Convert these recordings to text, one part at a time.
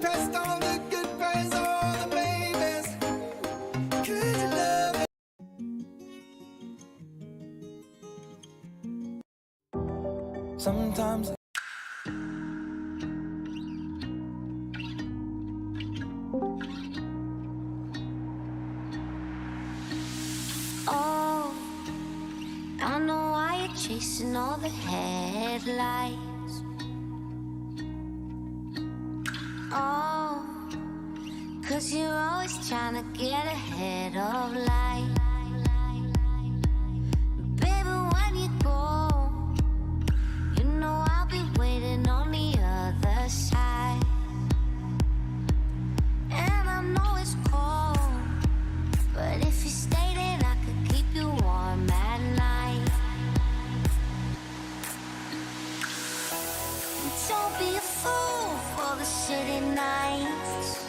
past all the goodbyes, all the babies. Could you love me? Sometimes oh, I know why you're chasing all the headlights. Oh, 'cause you're always trying to get ahead of life. Baby, when you go, you know I'll be waiting on the other side. And I know it's cold, but if you stay, then I could keep you warm at night. Don't be a fool for the city nights.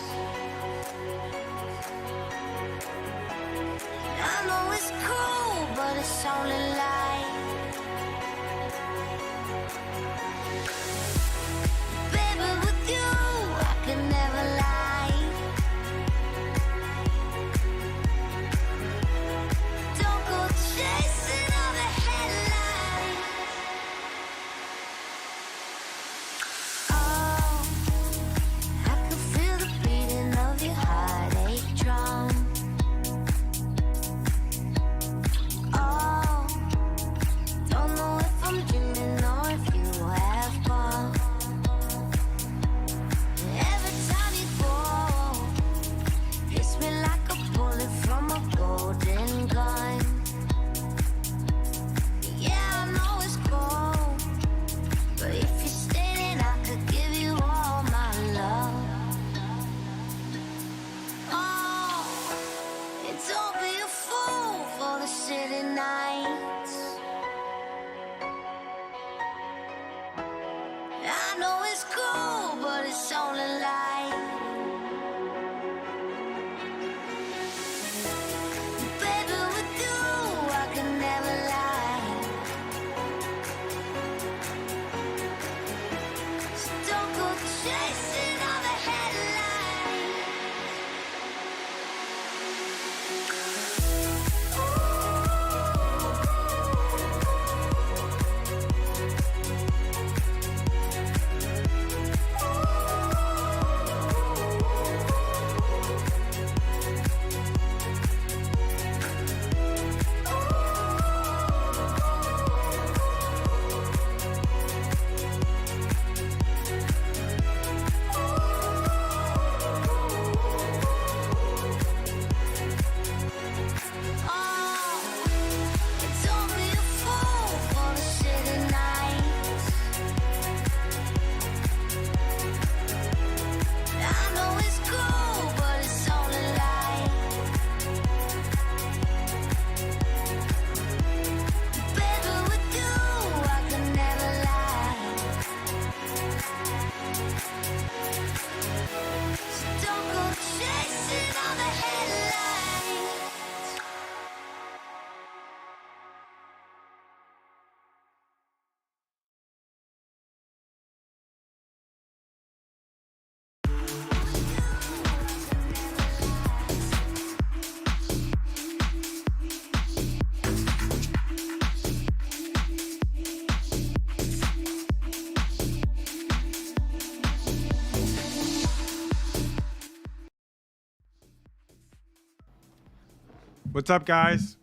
I know it's cool, but it's only light. Baby, with you, I can never lie. Don't go chasing all the headlights. Oh, I can feel the beating of your heartache drum. Oh, don't know if I'm dreaming or if you have come. Every time you go, hits me like a bullet from a golden gun. Yeah, I know it's cold, but if you stay, then I could give you all my love. Oh, and don't be a fool for the city nights. I know it's cool, but it's only light. Baby, with you, I can never lie. So don't go chasing all the headlights. Don't be a fool for the city nights. I know it's cool, but it's only light. Baby, with you, I can never lie. So don't go chasing all the headlights. What's up, guys?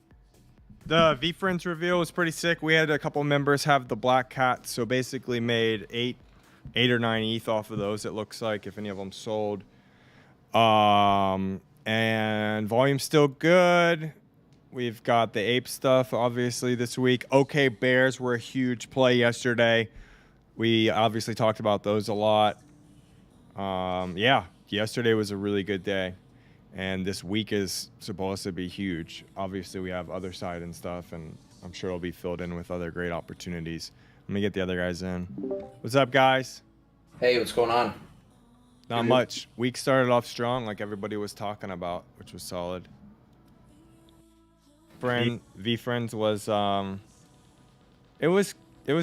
The VeeFriends reveal was pretty sick. We had a couple members have the black cats, so basically made eight or 9 ETH off of those. It looks like if any of them sold. And volume's still good. We've got the ape stuff obviously this week. OK Bears were a huge play yesterday. We obviously talked about those a lot. Yeah, yesterday was a really good day. And this week is supposed to be huge. Obviously, we have other side and stuff, and I'm sure it'll be filled in with other great opportunities. Let me get the other guys in. What's up, guys? Hey, what's going on? Not much. Week started off strong, like everybody was talking about, which was solid. VeeFriends was it was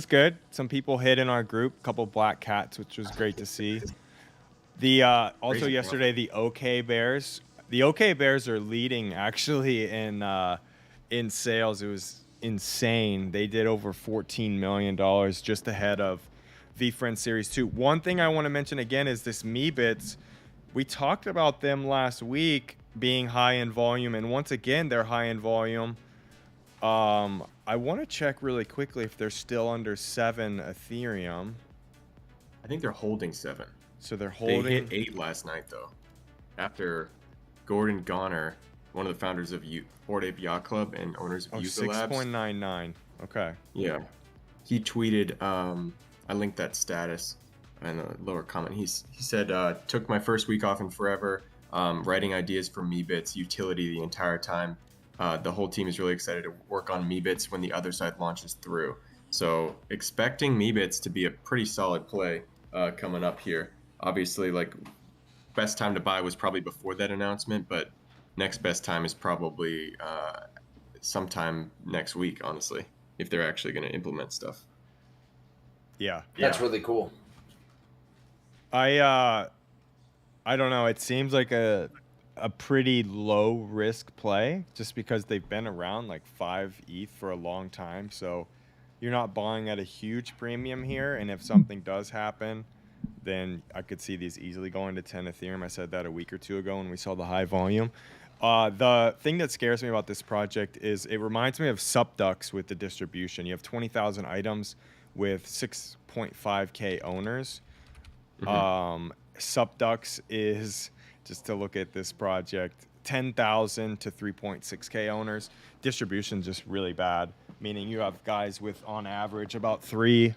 good. Some people hit in our group, a couple black cats, which was great to see. The also Crazy yesterday the OK Bears. The OK Bears are leading actually in sales. It was insane. They did over $14 million just ahead of VeeFriends Series 2. One thing I want to mention again is this Meebits. We talked about them last week being high in volume, and once again they're high in volume. I want to check really quickly if they're still under 7 Ethereum. I think they're holding 7. So they're They holding. hit 8 last night though, after Gordon Goner, one of the founders of Bored Ape Yacht Club and owners of Oh, Yuga Labs. 6.99. Okay. Yeah, he tweeted. I linked that status in the lower comment. He said, "Took my first week off in forever, writing ideas for Meebits utility the entire time. The whole team is really excited to work on Meebits when the other side launches through. So expecting Meebits to be a pretty solid play coming up here. Obviously, like best time to buy was probably before that announcement, but next best time is probably sometime next week, honestly, if they're actually going to implement stuff." Yeah. That's really cool. I don't know. It seems like a pretty low risk play just because they've been around like 5 ETH for a long time. So you're not buying at a huge premium here. And if something does happen, then I could see these easily going to 10 Ethereum. I said that a week or two ago when we saw the high volume. The thing that scares me about this project is it reminds me of Subducks with the distribution. You have 20,000 items with 6.5K owners. Subducks is, just to look at this project, 10,000 to 3.6K owners. Distribution just really bad, meaning you have guys with on average about three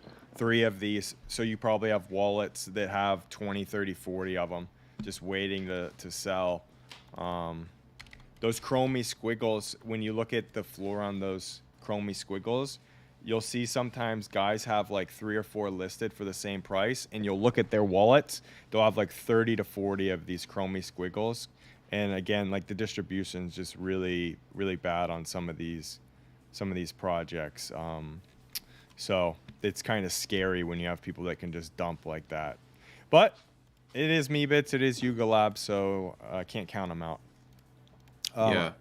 of these. So you probably have wallets that have 20, 30, 40 of them just waiting to sell. Those chromey squiggles, when you look at the floor on those chromey squiggles, you'll see sometimes guys have like 3 or 4 listed for the same price, and you'll look at their wallets, they'll have like 30 to 40 of these chromey squiggles. And again, like the distribution is just really, really bad on some of these projects. So it's kind of scary when you have people that can just dump like that. But it is Meebits, it is Yuga Labs, so I can't count them out. Yeah.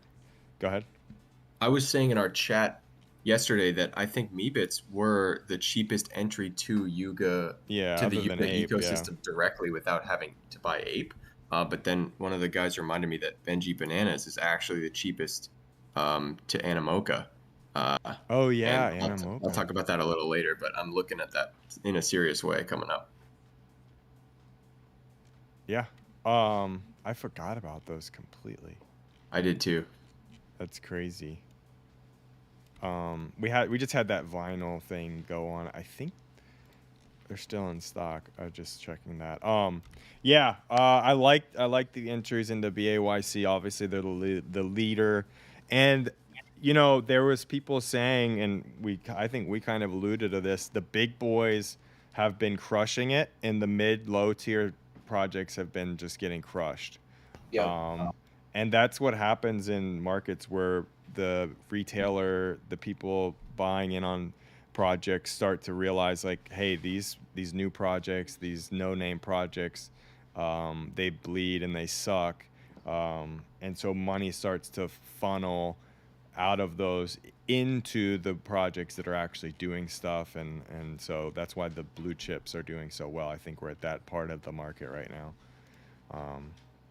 Go ahead. I was saying in our chat yesterday that I think Meebits were the cheapest entry to Yuga, Yeah, to the other than Yuga Ape, ecosystem directly without having to buy Ape. But then one of the guys reminded me that Benji Bananas is actually the cheapest to Animoca. Oh yeah, and Animoca. I'll talk about that a little later, but I'm looking at that in a serious way coming up. Yeah. I forgot about those completely. I did too. That's crazy. We just had that vinyl thing go on. I think they're still in stock. I was just checking that. Yeah. I like the entries into BAYC. Obviously, they're the leader, and you know there was people saying, and I think we kind of alluded to this. The big boys have been crushing it, and the low tier projects have been just getting crushed. Yeah. And that's what happens in markets where the retailer, the people buying in on projects start to realize like, hey, these new projects, these no-name projects, they bleed and they suck. And so money starts to funnel out of those into the projects that are actually doing stuff. And so that's why the blue chips are doing so well. I think we're at that part of the market right now.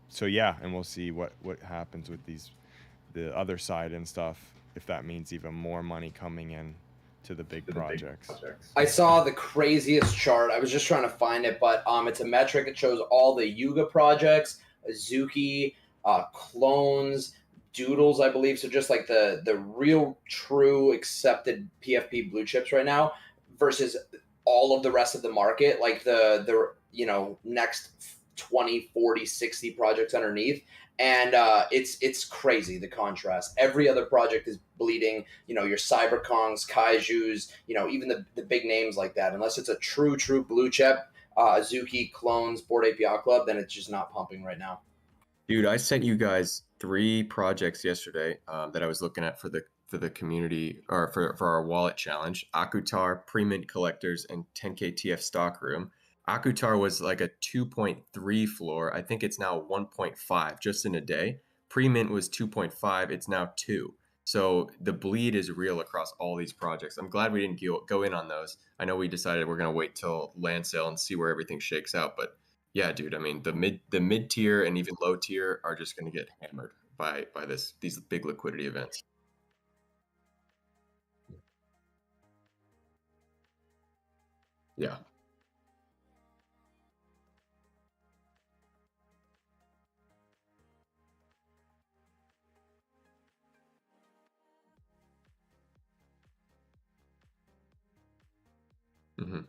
So yeah, and we'll see what happens with the other side and stuff, if that means even more money coming in to the big projects. I saw the craziest chart. I was just trying to find it, but it's a metric. It shows all the Yuga projects, Azuki, clones, doodles, I believe. So just like the real, true, accepted PFP blue chips right now versus all of the rest of the market, like the next 20, 40, 60 projects underneath. And it's crazy, the contrast. Every other project is bleeding, your Cyberkongs, Kaijus, even the big names like that. Unless it's a true blue chip, Azuki, clones, Bored Ape Yacht Club, then it's just not pumping right now. Dude, I sent you guys 3 projects yesterday that I was looking at for the community, or for our wallet challenge: Akutar, Pre-Mint Collectors, and 10K TF Stockroom. Akutar was like a 2.3 floor. I think it's now 1.5 just in a day. Pre-mint was 2.5. It's now 2. So the bleed is real across all these projects. I'm glad we didn't go in on those. I know we decided we're gonna wait till land sale and see where everything shakes out. But yeah, dude, I mean the mid tier and even low tier are just gonna get hammered by these big liquidity events. Yeah. Hmm.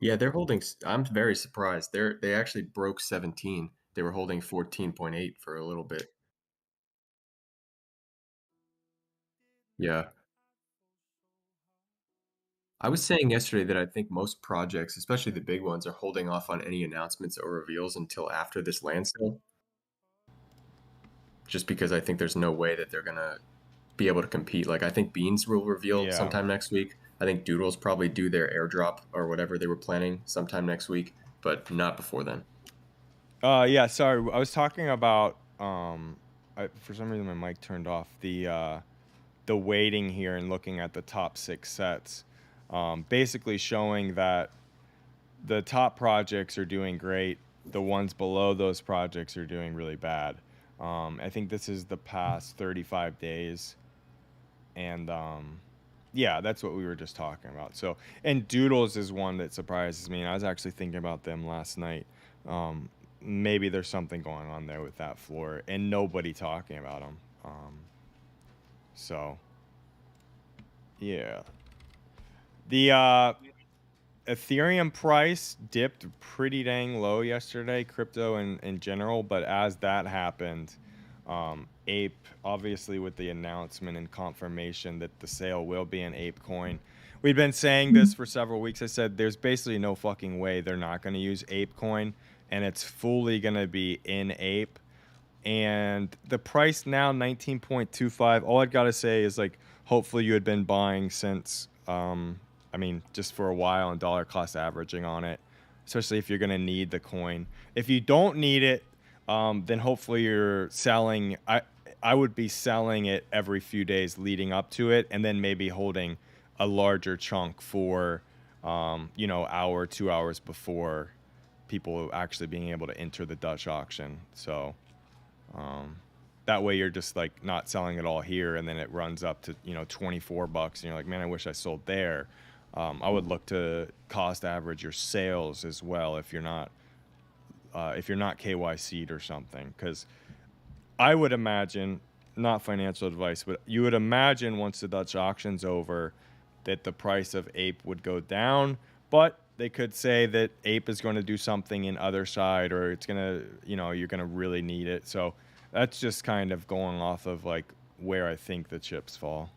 Yeah, they're holding. I'm very surprised. They actually broke 17. They were holding 14.8 for a little bit. Yeah. I was saying yesterday that I think most projects, especially the big ones, are holding off on any announcements or reveals until after this land sale, just because I think there's no way that they're gonna be able to compete. Like I think Beans will reveal Yeah. sometime next week. I think Doodles probably do their airdrop or whatever they were planning sometime next week, but not before then. Yeah, sorry. I was talking about for some reason my mic turned off. The weighting here and looking at the top 6 sets. Basically showing that the top projects are doing great. The ones below those projects are doing really bad. I think this is the past 35 days. And yeah, that's what we were just talking about. So, and Doodles is one that surprises me. And I was actually thinking about them last night. Maybe there's something going on there with that floor and nobody talking about them. So, yeah. The Ethereum price dipped pretty dang low yesterday, crypto in general. But as that happened, Ape, obviously with the announcement and confirmation that the sale will be an Ape coin. We've been saying this for several weeks. I said there's basically no fucking way they're not going to use Ape coin, and it's fully going to be in Ape. And the price now 19.25. All I've got to say is like hopefully you had been buying since I mean just for a while and dollar cost averaging on it, especially if you're going to need the coin. If you don't need it, then hopefully you're selling. I would be selling it every few days leading up to it, and then maybe holding a larger chunk for hour 2 hours before people actually being able to enter the Dutch auction. So that way you're just like not selling it all here and then it runs up to 24 bucks and you're like, man, I wish I sold there. I would look to cost average your sales as well if you're not KYC'd or something, because I would imagine, not financial advice, but you would imagine once the Dutch auction's over that the price of Ape would go down, but they could say that Ape is going to do something in other side, or it's going to, you're going to really need it. So that's just kind of going off of like where I think the chips fall.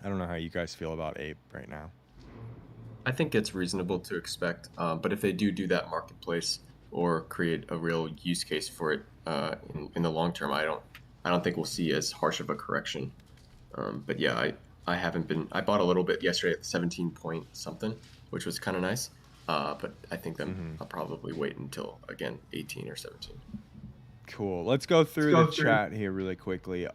I don't know how you guys feel about Ape right now. I think it's reasonable to expect, but if they do that marketplace or create a real use case for it in the long term, I don't think we'll see as harsh of a correction. But yeah, I haven't been. I bought a little bit yesterday at 17 point something, which was kind of nice. But I think I'll probably wait until again 18 or 17. Cool. Let's go through the chat here really quickly.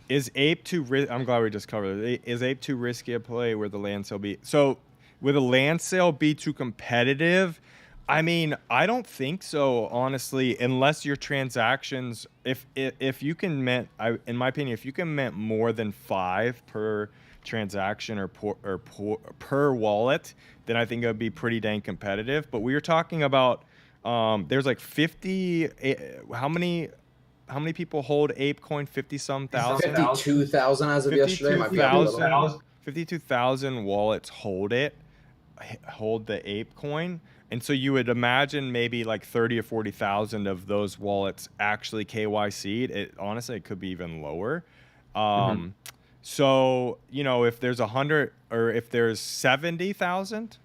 Is ape too? I'm glad we just covered it. Is ape too risky a play? Where the land sale be? So, would a land sale be too competitive? I mean, I don't think so, honestly, unless your transactions, if you can mint, in my opinion, if you can mint more than 5 per transaction per wallet, then I think it would be pretty dang competitive. But we were talking about, there's like 50. How many people hold ApeCoin? 50 some thousand. 52,000 as of yesterday. Might be up a little. 52,000 wallets hold the ApeCoin. And so you would imagine maybe like 30 or 40,000 of those wallets actually KYC'd. Honestly, it could be even lower. So, you know, if there's 100 or if there's 70,000,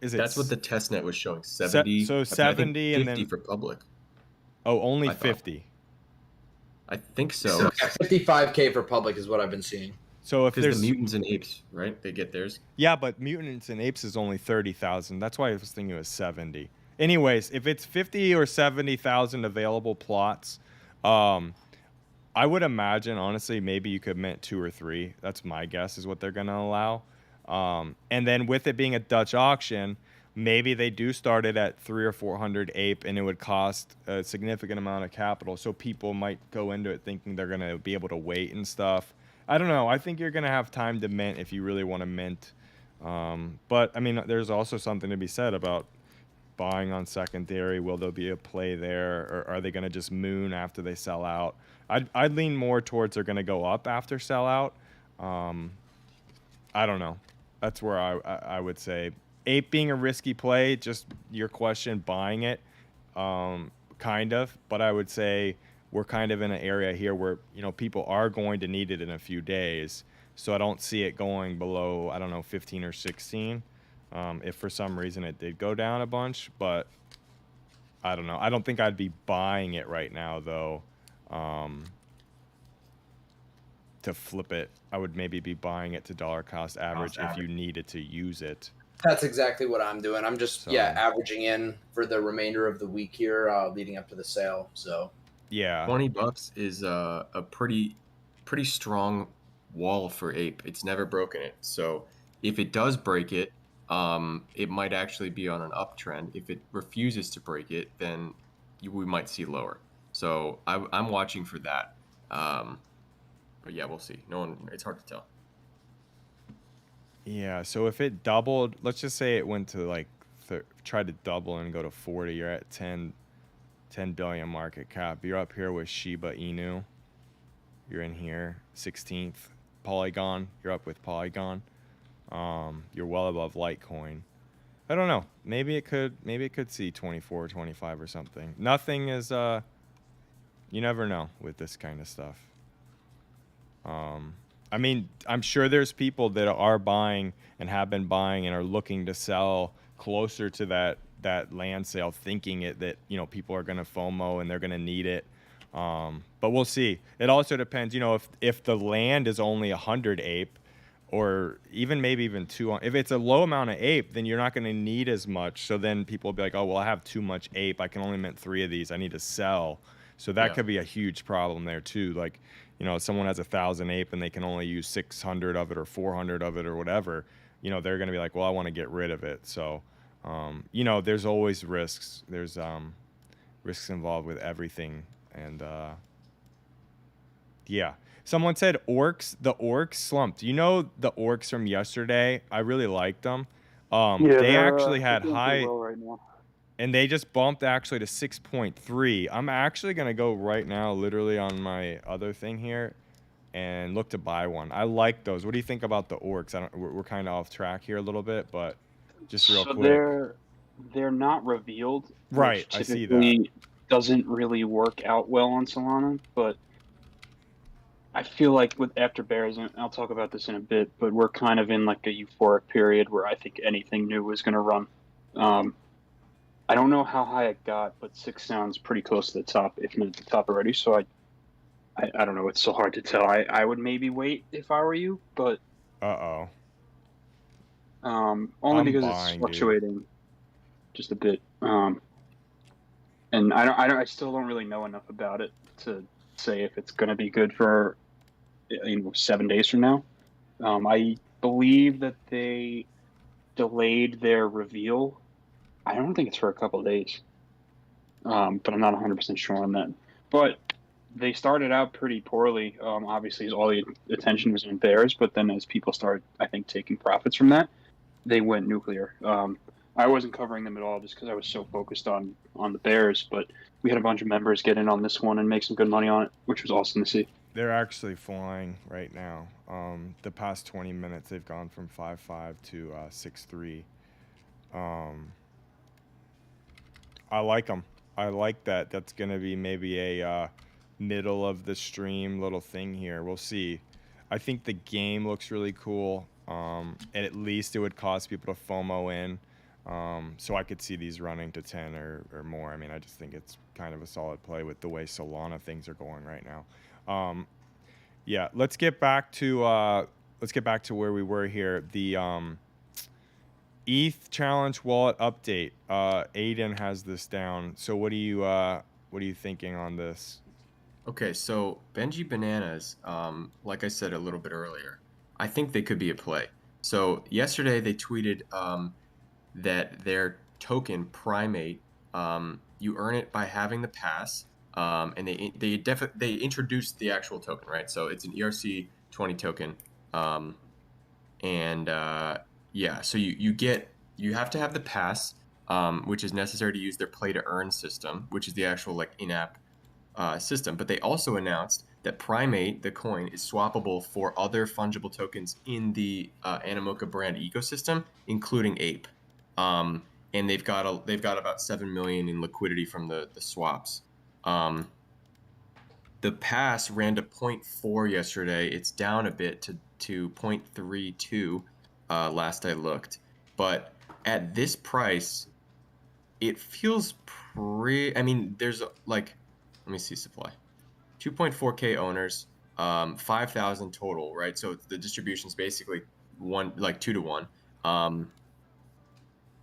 That's what the test net was showing. 70. So I think 70 and 50 then for public. only I thought. 50. I think so. 55K for public is what I've been seeing. So if Because there's the mutants and apes, right? They get theirs. Yeah, but mutants and apes is only 30,000. That's why I was thinking it was 70. Anyways, if it's 50 or 70,000 available plots, I would imagine, honestly, maybe you could mint 2 or 3. That's my guess is what they're going to allow. And then with it being a Dutch auction, maybe they do start it at 300 or 400 ape, and it would cost a significant amount of capital. So people might go into it thinking they're going to be able to wait and stuff. I don't know. I think you're going to have time to mint if you really want to mint. But, I mean, there's also something to be said about buying on secondary. Will there be a play there, or are they going to just moon after they sell out? I'd lean more towards they're going to go up after sellout. I don't know. That's where I would say. Ape being a risky play, just your question, buying it, kind of. But I would say we're kind of in an area here where, you know, people are going to need it in a few days. So I don't see it going below, I don't know, 15 or 16. If for some reason it did go down a bunch, but I don't know. I don't think I'd be buying it right now, though. To flip it, I would maybe be buying it to dollar cost average if you needed to use it. That's exactly what I'm doing. I'm just, So- averaging in for the remainder of the week here, leading up to the sale. So, Yeah. $20 is a pretty strong wall for ape. It's never broken it. So if it does break it, it might actually be on an uptrend. If it refuses to break it, then we might see lower. So I'm watching for that. But yeah, we'll see. It's hard to tell. Yeah, so if it doubled, let's just say it went to like, try to double and go to 40, you're at 10 billion market cap. You're up here with Shiba Inu. You're in here, 16th. Polygon, you're up with Polygon. You're well above Litecoin. I don't know. Maybe it could see 24, 25 or something. Nothing is, you never know with this kind of stuff. I mean, I'm sure there's people that are buying and have been buying and are looking to sell closer to that land sale, thinking that, you know, people are going to FOMO and they're going to need it. But we'll see. It also depends, you know, if the land is only 100 ape, or maybe even 200. If it's a low amount of ape, then you're not going to need as much. So then people will be like, oh, well, I have too much ape. I can only mint 3 of these. I need to sell. So that could be a huge problem there too. Like, you know, someone has 1,000 ape and they can only use 600 of it or 400 of it or whatever. You know, they're going to be like, well, I want to get rid of it. So, you know, there's always risks. There's risks involved with everything. And yeah. Someone said orcs. The orcs slumped. You know the orcs from yesterday? I really liked them. They actually had high, well right now. and they just bumped actually to 6.3. I'm actually gonna go right now, literally on my other thing here, and look to buy one. I like those. What do you think about the orcs? We're kind of off track here a little bit, but just real So quick. they're not revealed. Right, Which I see typically doesn't really work out well on Solana, but I feel like with after bears, and I'll talk about this in a bit, but we're kind of in like a euphoric period where I think anything new is going to run. I don't know how high it got, but 6 sounds pretty close to the top, if not the top already. So I don't know. It's so hard to tell. I would maybe wait if I were you, but Uh-oh. only I'm because buying, it's dude. fluctuating just a bit. And I still don't really know enough about it to say if it's going to be good for 7 days from now. I believe that they delayed their reveal. I don't think it's for a couple of days, but I'm not 100% sure on that. But they started out pretty poorly. Obviously, all the attention was on Bears, but then as people started, I think, taking profits from that, they went nuclear. I wasn't covering them at all just because I was so focused on the Bears, but we had a bunch of members get in on this one and make some good money on it, which was awesome to see. They're actually flying right now. The past 20 minutes, they've gone from 5.5 to 6.3. I like them. I like that. That's going to be maybe a middle of the stream little thing here. We'll see. I think the game looks really cool. And at least it would cause people to FOMO in. So I could see these running to 10 or more. I mean, I just think it's kind of a solid play with the way Solana things are going right now. Yeah, let's get back to where we were here. The ETH challenge wallet update. Aiden has this down. So what are you thinking on this? Okay, so Benji Bananas, like I said a little bit earlier, I think they could be a play. So yesterday they tweeted that their token Primate, you earn it by having the pass, and they introduced the actual token, right? So it's an ERC20 token, yeah. So you have to have the pass, which is necessary to use their play to earn system, which is the actual like in-app system. But they also announced that Primate, the coin, is swappable for other fungible tokens in the Animoca brand ecosystem, including Ape. And they've got about 7 million in liquidity from the swaps. The pass ran to 0.4 yesterday. It's down a bit to 0.32 last I looked. But at this price, it feels pretty. I mean, there's like, let me see supply. 2.4K owners, 5,000 total, right? So the distribution is basically 2 to 1.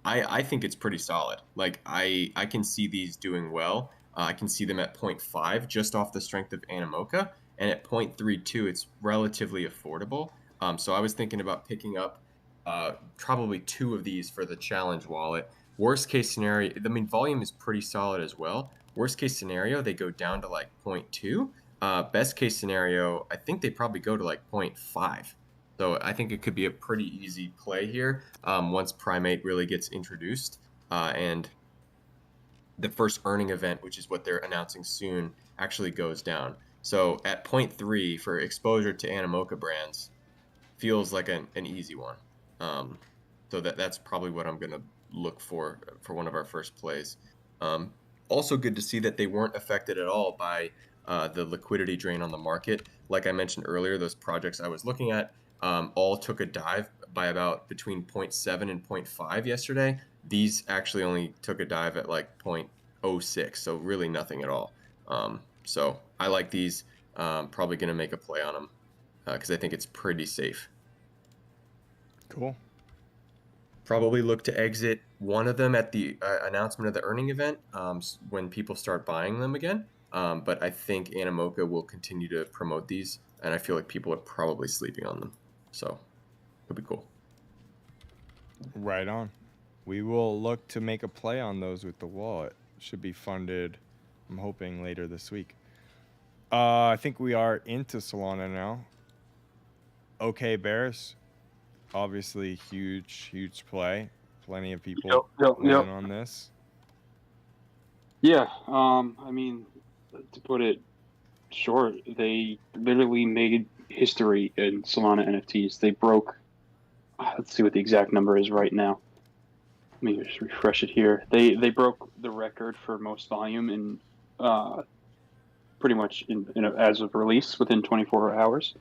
I think it's pretty solid. Like I can see these doing well. I can see them at 0.5 just off the strength of Animoca, and at 0.32 it's relatively affordable. So I was thinking about picking up probably 2 of these for the challenge wallet. Worst case scenario, I mean volume is pretty solid as well. Worst case scenario, they go down to like 0.2. Best case scenario, I think they probably go to like 0.5. So I think it could be a pretty easy play here once Primate really gets introduced. And the first earning event, which is what they're announcing soon, actually goes down. So at 0.3 for exposure to Animoca brands feels like an easy one. So that's probably what I'm going to look for one of our first plays. Also good to see that they weren't affected at all by the liquidity drain on the market. Like I mentioned earlier, those projects I was looking at all took a dive by about between 0.7 and 0.5 yesterday. These actually only took a dive at like 0.06, so really nothing at all. So I like these. Probably going to make a play on them because I think it's pretty safe. Cool. Probably look to exit one of them at the announcement of the earning event when people start buying them again. But I think Animoca will continue to promote these, and I feel like people are probably sleeping on them. So it'll be cool. Right on. We will look to make a play on those with the wallet. Should be funded, I'm hoping, later this week. I think we are into Solana now. Okay, Bears. Obviously, huge play. Plenty of people in on this. Yeah, I mean, to put it short, they literally made history in Solana NFTs. They broke, let's see what the exact number is right now. Let me just refresh it here. They broke the record for most volume in pretty much as of release within 24 hours.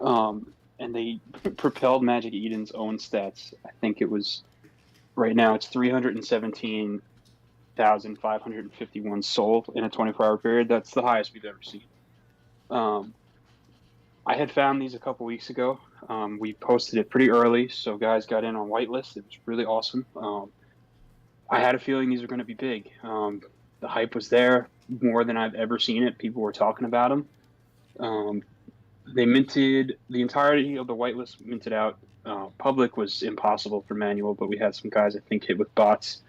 And they propelled Magic Eden's own stats. I think it was, right now it's 317,551 sold in a 24-hour period. That's the highest we've ever seen. I had found these a couple weeks ago. We posted it pretty early, so guys got in on whitelist. It was really awesome. I had a feeling these were going to be big. The hype was there more than I've ever seen it. People were talking about them. They minted the entirety of the whitelist minted out. Public was impossible for manual, but we had some guys I think hit with bots.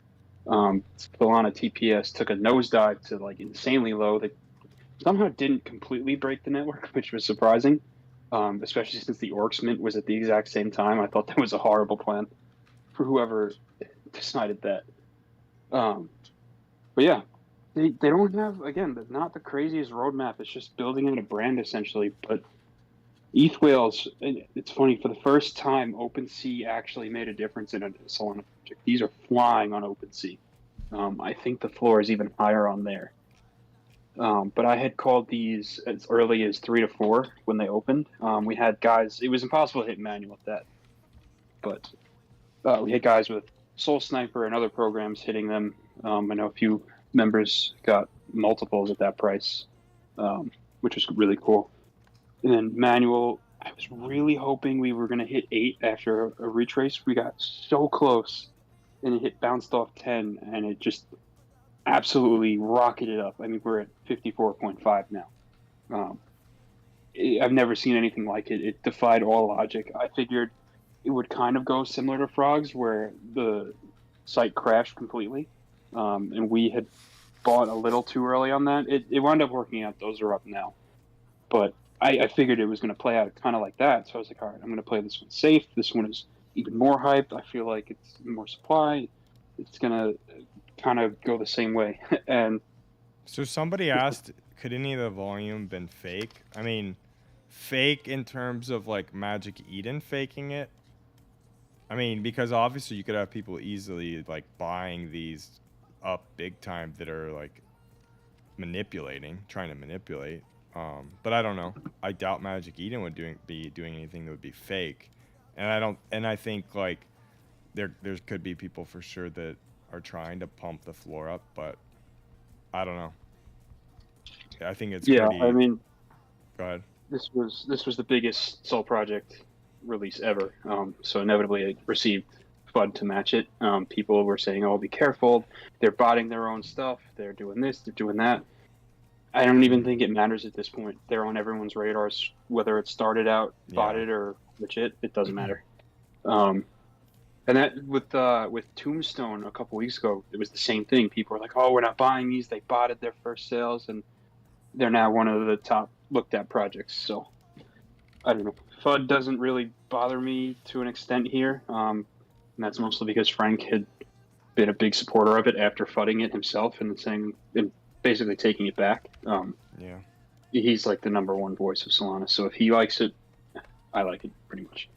Solana TPS took a nosedive to like insanely low. They somehow didn't completely break the network, which was surprising, especially since the Orcs mint was at the exact same time. I thought that was a horrible plan for whoever decided that. But yeah, they don't have, again, not the craziest roadmap. It's just building out a brand essentially. But ETH whales, it's funny, for the first time, OpenSea actually made a difference in a Solana project. These are flying on OpenSea. I think the floor is even higher on there. But I had called these as early as 3 to 4 when they opened. We had guys, it was impossible to hit manual at that. But we had guys with Soul Sniper and other programs hitting them. I know a few members got multiples at that price, which was really cool. And then manual, I was really hoping we were going to hit 8 after a retrace. We got so close, and it bounced off 10, and it just absolutely rocketed up. I mean, we're at 54.5 now. I've never seen anything like it. It defied all logic. I figured it would kind of go similar to Frogs, where the site crashed completely, and we had bought a little too early on that. It wound up working out. Those are up now. But I figured it was going to play out kind of like that. So I was like, all right, I'm going to play this one safe. This one is even more hyped. I feel like it's more supply. It's going to kind of go the same way. And So somebody asked, could any of the volume been fake? I mean, fake in terms of like Magic Eden faking it. I mean, because obviously you could have people easily like buying these up big time that are like trying to manipulate. But I don't know. I doubt Magic Eden would be doing anything that would be fake, and I think like there could be people for sure that are trying to pump the floor up, but I don't know. I think it's pretty. I mean, go ahead. This was the biggest Sol project release ever, so inevitably it received FUD to match it. People were saying, "Oh, be careful! They're botting their own stuff. They're doing this. They're doing that." I don't even think it matters at this point. They're on everyone's radars, whether it started out botted or legit. It doesn't matter. And that with Tombstone a couple weeks ago, it was the same thing. People were like, "Oh, we're not buying these. They botted their first sales, and they're now one of the top looked at projects." So I don't know. FUD doesn't really bother me to an extent here, and that's mostly because Frank had been a big supporter of it after fudding it himself and saying and basically taking it back. He's like the #1 voice of Solana. So if he likes it, I like it pretty much.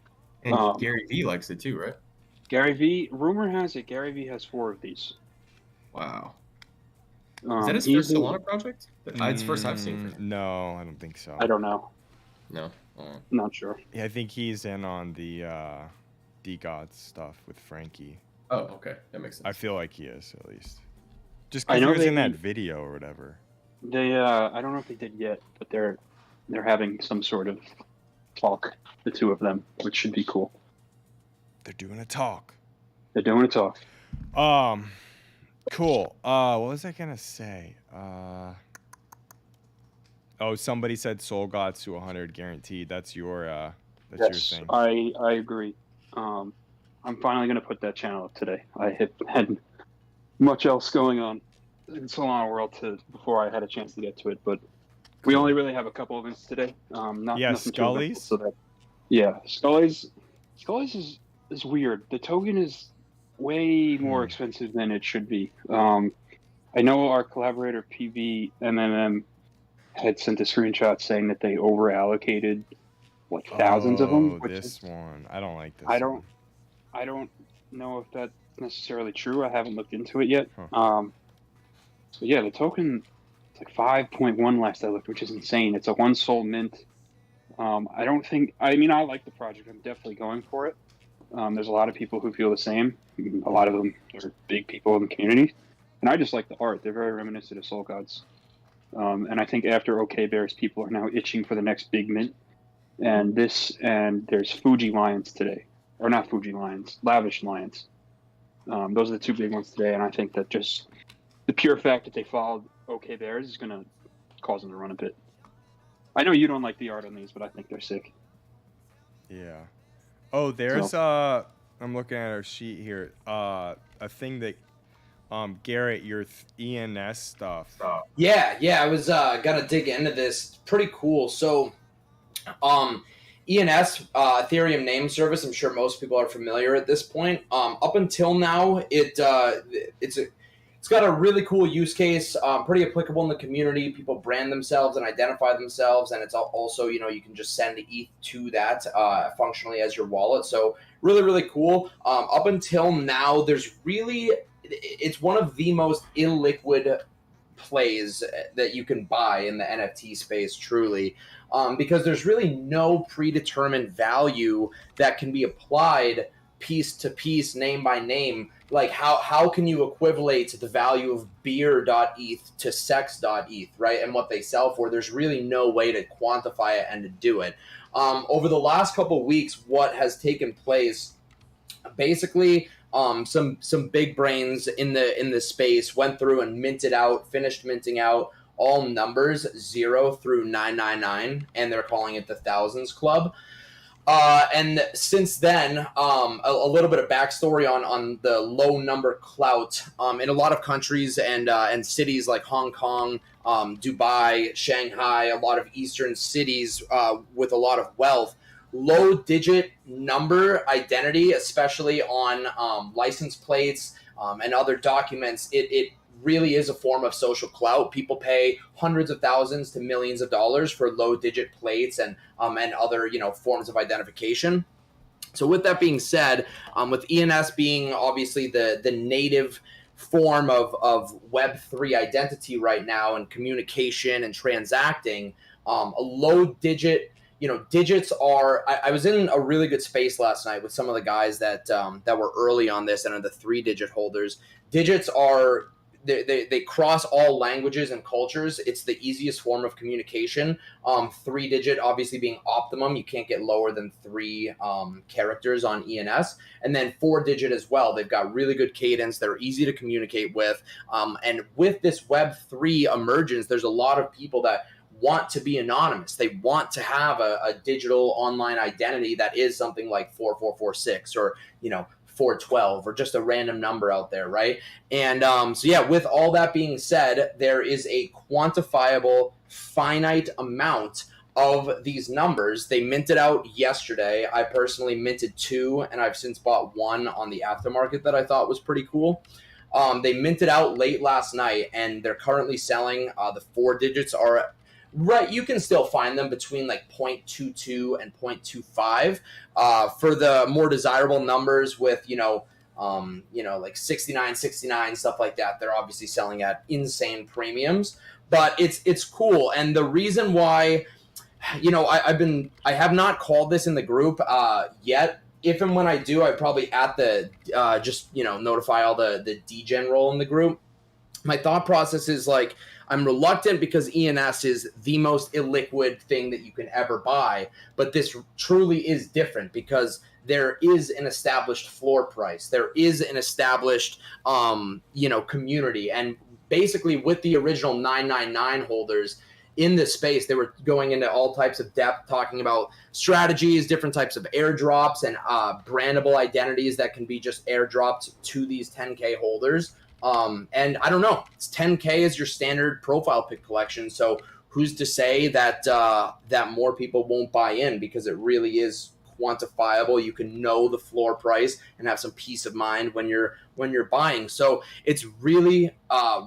And Gary V likes it too, right? Gary V, rumor has it, Gary V has 4 of these. Wow. Is that his first Solana project? It's the first I've seen from him. No, I don't think so. I don't know. No. Not sure. Yeah, I think he's in on the D-Gods stuff with Frankie. Oh, okay. That makes sense. I feel like he is, at least. Just because he was in that video or whatever. They, I don't know if they did yet, but they're having some sort of talk, the two of them, which should be cool. They're doing a talk. They're doing a talk. Cool. What was I gonna say? Oh, somebody said Soul Gods to 100 guaranteed. That's your your thing. I agree. I'm finally gonna put that channel up today. I had much else going on in Solana world before I had a chance to get to it, but we only really have a couple events today. Scully's. Scully's is weird. The token is way more expensive than it should be. I know our collaborator PVMMM had sent a screenshot saying that they over allocated like thousands of them. One. I don't like this. I don't know if that's necessarily true. I haven't looked into it yet. So yeah, the token it's like 5.1 last I looked, which is insane. It's a 1 Sol mint. I like the project. I'm definitely going for it. There's a lot of people who feel the same. A lot of them are big people in the community. And I just like the art. They're very reminiscent of Soul Gods. And I think after OK Bears, people are now itching for the next big mint. And there's Fuji Lions today. Or not Fuji Lions, Lavish Lions. Those are the 2 big ones today. And I think that just the pure fact that they followed OK Bears is going to cause them to run a bit. I know you don't like the art on these, but I think they're sick. Yeah. Oh, there's I'm looking at our sheet here. A thing that Garrett, your ENS stuff. Yeah, I was gonna dig into this. Pretty cool. So ENS, Ethereum name service. I'm sure most people are familiar at this point. Up until now, it's got a really cool use case, pretty applicable in the community. People brand themselves and identify themselves, and it's also, you can just send ETH to that functionally as your wallet. So really, really cool. Up until now, it's one of the most illiquid plays that you can buy in the NFT space, truly, because there's really no predetermined value that can be applied piece to piece, name by name. Like how can you equivalate the value of beer.eth to sex.eth, right? And what they sell for. There's really no way to quantify it and to do it. Over the last couple of weeks, what has taken place, basically, some big brains in the space went through and finished minting out all numbers 0 through 999, and they're calling it the Thousands Club. And since then, a little bit of backstory on the low number clout in a lot of countries and cities like Hong Kong, Dubai, Shanghai, a lot of Eastern cities with a lot of wealth. Low digit number identity, especially on license plates and other documents, it really is a form of social clout. People pay hundreds of thousands to millions of dollars for low digit plates and other forms of identification. So with that being said, with ENS being obviously the native form of Web3 identity right now and communication and transacting, a low digit, digits are. I was in a really good space last night with some of the guys that were early on this and are the 3-digit holders. Digits are. They cross all languages and cultures. It's the easiest form of communication. 3-digit obviously being optimum. You can't get lower than 3 characters on ENS. And then 4-digit as well. They've got really good cadence. They're easy to communicate with. And with this Web3 emergence, there's a lot of people that want to be anonymous. They want to have a digital online identity that is something like 4446 or 412 or just a random number out there, right? And so yeah, with all that being said, there is a quantifiable finite amount of these numbers. They minted out yesterday. I personally minted 2, and I've since bought 1 on the aftermarket that I thought was pretty cool. They minted out late last night, and they're currently selling. The 4 digits are right. You can still find them between like 0.22 and 0.25. For the more desirable numbers with, like 69, stuff like that, they're obviously selling at insane premiums. But it's cool. And the reason why, I have not called this in the group yet. If and when I do, I probably notify all the degen role in the group. My thought process is like, I'm reluctant because ENS is the most illiquid thing that you can ever buy, but this truly is different because there is an established floor price. There is an established, community. And basically with the original 999 holders in this space, they were going into all types of depth, talking about strategies, different types of airdrops and brandable identities that can be just airdropped to these 10K holders. And I don't know, it's 10K is your standard profile pic collection. So who's to say that that more people won't buy in, because it really is quantifiable. You can know the floor price and have some peace of mind when you're buying. So it's really,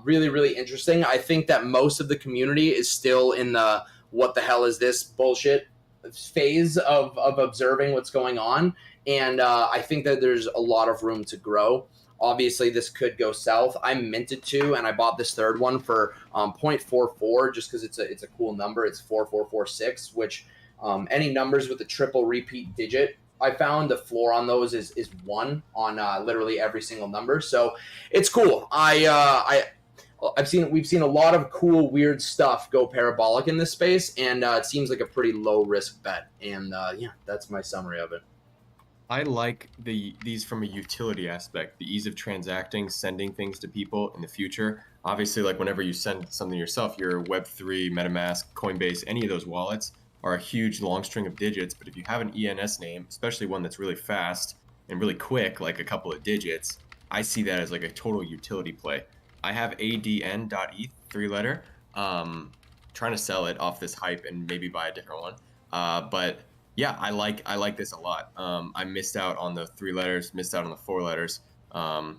really interesting. I think that most of the community is still in the what the hell is this bullshit phase of observing what's going on. And I think that there's a lot of room to grow. Obviously, this could go south. I minted 2, and I bought this third one for 0.44 just because it's a cool number. It's 4446, which any numbers with a triple repeat digit, I found the floor on those is 1 on literally every single number. So it's cool. We've seen a lot of cool, weird stuff go parabolic in this space, and it seems like a pretty low risk bet. And that's my summary of it. I like these from a utility aspect, the ease of transacting, sending things to people in the future. Obviously, like whenever you send something yourself, your Web3, MetaMask, Coinbase, any of those wallets are a huge long string of digits. But if you have an ENS name, especially one that's really fast and really quick, like a couple of digits, I see that as like a total utility play. I have ADN.ETH, 3-letter, trying to sell it off this hype and maybe buy a different one. But yeah, I like this a lot. I missed out on the 3 letters, missed out on the 4 letters.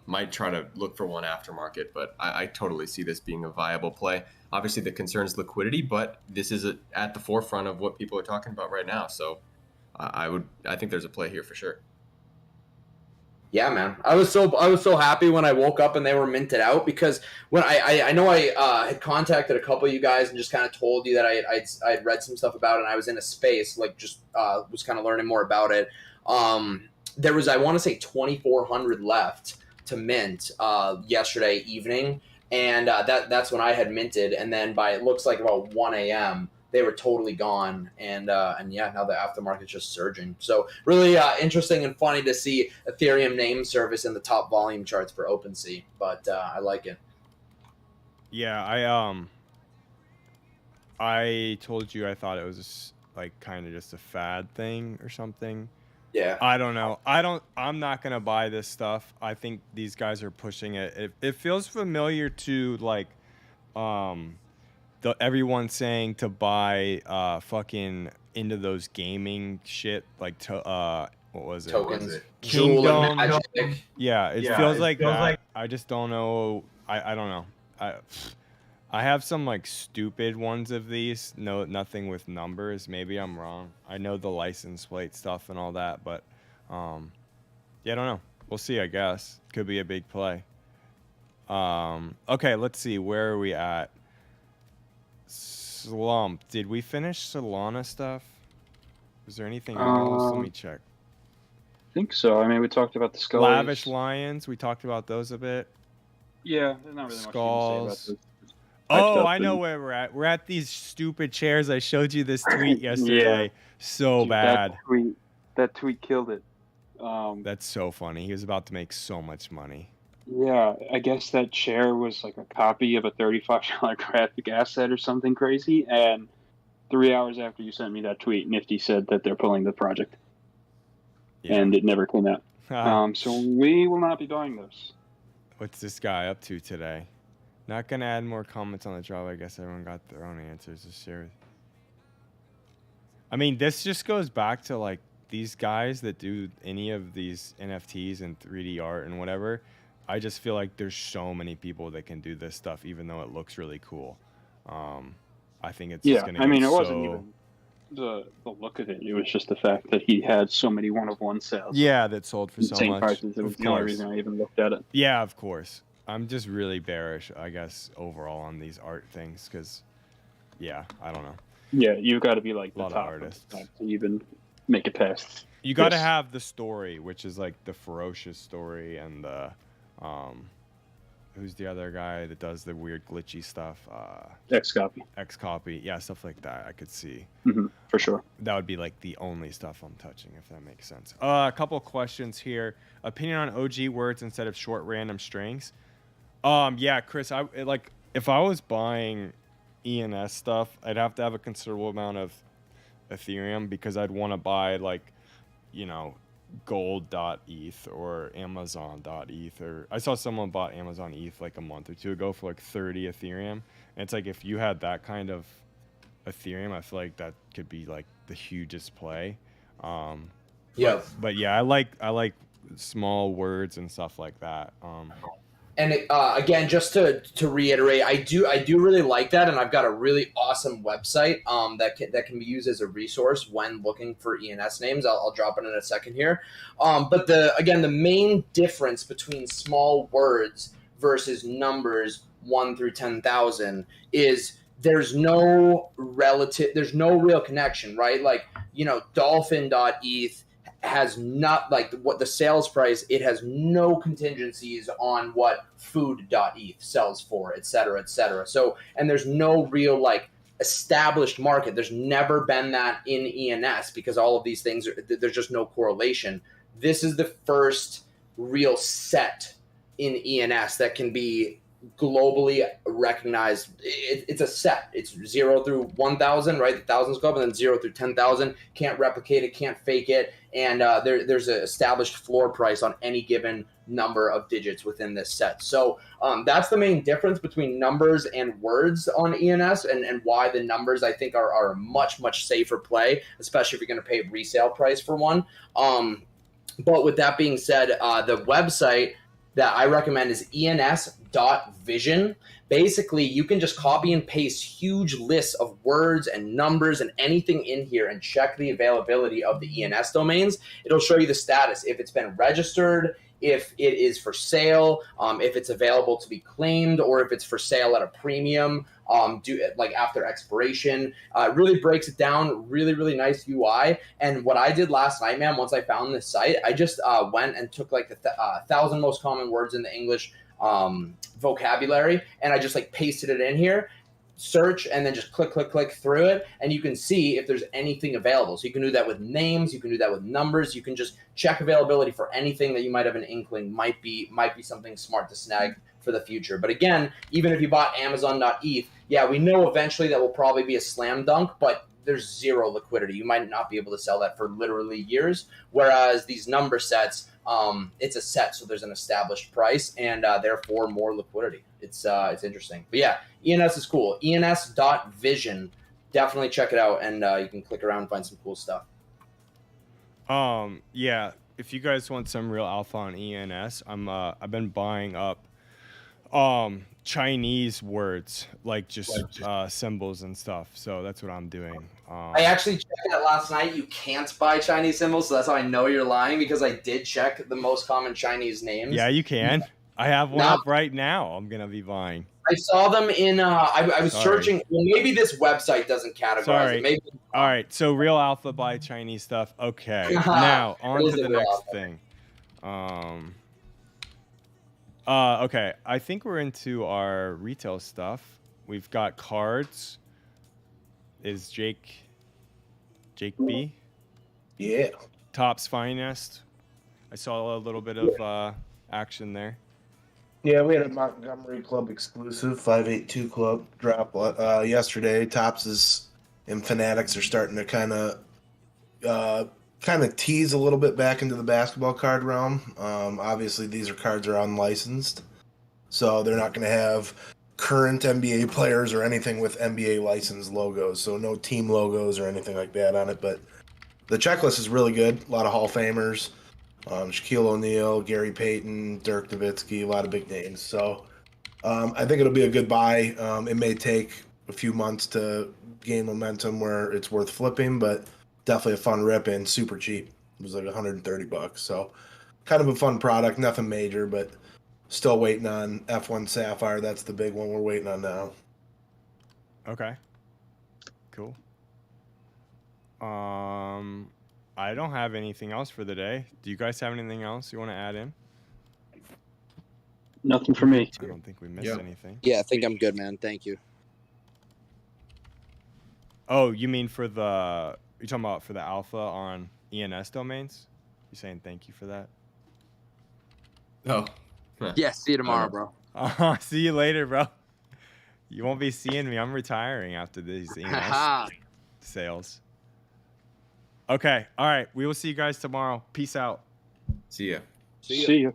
Might try to look for one aftermarket, but I totally see this being a viable play. Obviously, the concern is liquidity, but this is at the forefront of what people are talking about right now. So I think there's a play here for sure. Yeah, man. I was so happy when I woke up and they were minted out, because when I know I had contacted a couple of you guys and just kind of told you that I'd read some stuff about it, and I was in a space like just was kind of learning more about it. There was, I want to say, 2,400 left to mint yesterday evening, and that's when I had minted, and then by it looks like about 1 a.m. they were totally gone, and yeah, now the aftermarket's just surging. So really interesting and funny to see Ethereum name service in the top volume charts for OpenSea, but I like it. Yeah, I told you I thought it was like kind of just a fad thing or something. Yeah. I don't know. I'm not gonna buy this stuff. I think these guys are pushing it. It feels familiar to like everyone saying to buy fucking into those gaming shit like what was it? Tokens. Kingdom. Jewel and Magic. Yeah, it feels like that. I just don't know. I don't know. I have some like stupid ones of these. No, nothing with numbers. Maybe I'm wrong. I know the license plate stuff and all that, but yeah, I don't know. We'll see. I guess could be a big play. Okay, let's see. Where are we at? Slump. Did we finish Solana stuff? Was there anything else? Let me check. I think so. I mean, we talked about the skulls. Lavish Lions. We talked about those a bit. Yeah, there's not really Skulls. much to say about this. Oh, I know where we're at. We're at these stupid chairs. I showed you this tweet yesterday. Yeah. So Dude, bad. That tweet killed it. That's so funny. He was about to make so much money. Yeah, I guess that chair was like a copy of a $35 graphic asset or something crazy. And 3 hours after you sent me that tweet, Nifty said that they're pulling the project. Yeah. And it never came out. So we will not be buying those. What's this guy up to today? Not gonna add more comments on the drop. I guess everyone got their own answers to share. I mean, this just goes back to like these guys that do any of these NFTs and 3D art and whatever. I just feel like there's so many people that can do this stuff, even though it looks really cool. I think it's just gonna. I mean, it wasn't even the look of it. It was just the fact that he had so many one-of-one sales. Yeah, that sold for so much. Prices. It was the only reason I even looked at it. Yeah, of course. I'm just really bearish, I guess, overall on these art things because, yeah, I don't know. Yeah, you've got to be like a lot of artists to even make it past. You got to have the story, which is like the ferocious story, and the who's the other guy that does the weird glitchy stuff? Xcopy. Yeah, stuff like that. I could see. For sure. That would be like the only stuff I'm touching, if that makes sense. A couple questions here. Opinion on OG words instead of short random strings. Yeah, Chris, if I was buying ENS stuff, I'd have to have a considerable amount of Ethereum because I'd want to buy like, you know, gold.eth or amazon.eth, or I saw someone bought Amazon ETH like a month or two ago for like 30 Ethereum. And it's like, if you had that kind of Ethereum, I feel like that could be like the hugest play. Yeah. But yeah, I like small words and stuff like that. And again, just to reiterate, I do really like that, and I've got a really awesome website that can be used as a resource when looking for ENS names. I'll drop it in a second here. But the main difference between small words versus numbers 1 through 10,000 is there's no real connection, right? Like, you know, dolphin.eth has not, like, what the sales price, it has no contingencies on what food.eth sells for, et cetera, et cetera. So, and there's no real like established market. There's never been that in ENS because all of these things there's just no correlation. this is the first real set in ENS that can be globally recognized. It's a set. It's 0 through 1,000, right? The thousands go up, and then 0 through 10,000. Can't replicate it, can't fake it, and there's an established floor price on any given number of digits within this set. So that's the main difference between numbers and words on ENS, and why the numbers I think are a much safer play, especially if you're going to pay resale price for one. But with that being said, the website that I recommend is ens.vision. Basically, you can just copy and paste huge lists of words and numbers and anything in here and check the availability of the ENS domains. It'll show you the status, if it's been registered, if it is for sale, if it's available to be claimed, or if it's for sale at a premium, like after expiration. It really breaks it down. Really nice UI. And what I did last night, man, once I found this site, I just went and took like the 1,000 most common words in the English vocabulary, and I just like pasted it in here, search, and then just click through it, and you can see if there's anything available. So you can do that with names, you can do that with numbers, you can just check availability for anything that you might have an inkling might be something smart to snag for the future. But again, even if you bought Amazon.eth, yeah, we know eventually that will probably be a slam dunk, but there's zero liquidity. You might not be able to sell that for literally years. Whereas these number sets, it's a set, so there's an established price, and therefore more liquidity. It's interesting. But yeah, ENS is cool. ENS.vision. Definitely check it out, and you can click around and find some cool stuff. Yeah, if you guys want some real alpha on ENS, I've been buying up Chinese words, like just symbols and stuff. So that's what I'm doing. I actually checked that last night. You can't buy Chinese symbols, so that's how I know you're lying, because I did check the most common Chinese names. Yeah, you can. I have one up right now. I'm gonna be buying. I saw them in. I was searching. Well, maybe this website doesn't categorize it. Maybe. All right. So real alpha buy Chinese stuff. Okay. Now on to the next thing. Okay. I think we're into our retail stuff. We've got cards. Is Jake B? Yeah. Top's Finest. I saw a little bit of action there. Yeah, we had a Montgomery Club exclusive 582 Club drop yesterday. Topps and Fanatics are starting to kind of tease a little bit back into the basketball card realm. Obviously, these cards are unlicensed, so they're not going to have current NBA players or anything with NBA licensed logos. So no team logos or anything like that on it. But the checklist is really good. A lot of Hall of Famers. Shaquille O'Neal, Gary Payton, Dirk Nowitzki, a lot of big names. So I think it'll be a good buy. It may take a few months to gain momentum where it's worth flipping, but definitely a fun rip and super cheap. It was like $130. So kind of a fun product, nothing major, but still waiting on F1 Sapphire. That's the big one we're waiting on now. Okay. Cool. I don't have anything else for the day. Do you guys have anything else you want to add in? Nothing for me. I don't think we missed anything. Yeah, I think I'm good, man. Thank you. Oh, you mean you're talking about for the alpha on ENS domains? You saying thank you for that? Oh. Yeah, see you tomorrow, bro. See you later, bro. You won't be seeing me. I'm retiring after these ENS sales. Okay. All right. We will see you guys tomorrow. Peace out. See ya. See ya.